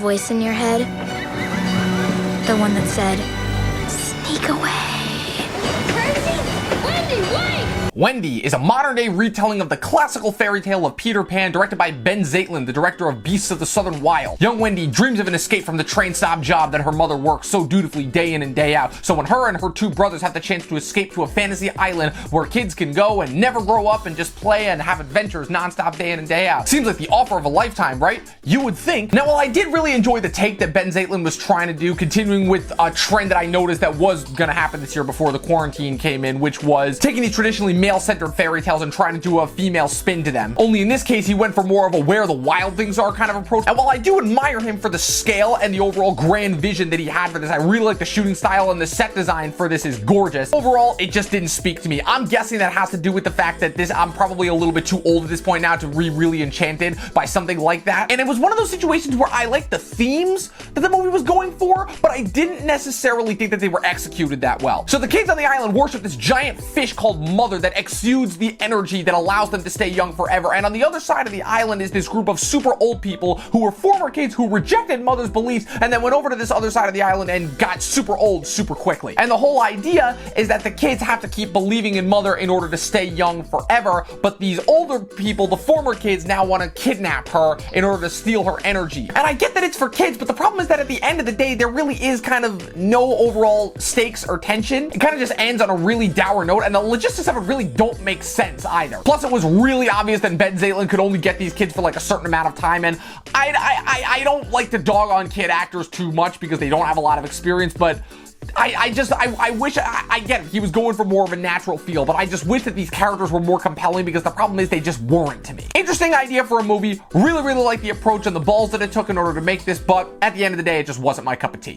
voice in your head? The one that said, sneak away. Wendy is a modern-day retelling of the classical fairy tale of Peter Pan, directed by Ben Zeitlin, the director of Beasts of the Southern Wild. Young Wendy dreams of an escape from the train stop job that her mother works so dutifully day in and day out. So when her and her two brothers have the chance to escape to a fantasy island where kids can go and never grow up and just play and have adventures nonstop day in and day out. Seems like the offer of a lifetime, right? You would think. Now, while I did really enjoy the take that Ben Zeitlin was trying to do, continuing with a trend that I noticed that was gonna happen this year before the quarantine came in, which was taking these traditionally male-centered fairy tales and trying to do a female spin to them. Only in this case, he went for more of a where the wild things are kind of approach. And while I do admire him for the scale and the overall grand vision that he had for this, I really like the shooting style, and the set design for this is gorgeous. Overall, it just didn't speak to me. I'm guessing that has to do with the fact that I'm probably a little bit too old at this point now to be really enchanted by something like that. And it was one of those situations where I liked the themes that the movie was going for, but I didn't necessarily think that they were executed that well. So the kids on the island worship this giant fish called Mother that exudes the energy that allows them to stay young forever. And on the other side of the island is this group of super old people who were former kids who rejected Mother's beliefs and then went over to this other side of the island and got super old super quickly. And the whole idea is that the kids have to keep believing in Mother in order to stay young forever, but these older people, the former kids, now want to kidnap her in order to steal her energy. And I get that it's for kids, but the problem is that at the end of the day, there really is kind of no overall stakes or tension. It kind of just ends on a really dour note, and the logistics of it really don't make sense either. Plus, it was really obvious that Ben Zeitlin could only get these kids for like a certain amount of time, and I don't like to dog on kid actors too much because they don't have a lot of experience, but I wish, I get it, he was going for more of a natural feel, but I just wish that these characters were more compelling because the problem is they just weren't to me. Interesting idea for a movie, really like the approach and the balls that it took in order to make this, but at the end of the day, it just wasn't my cup of tea.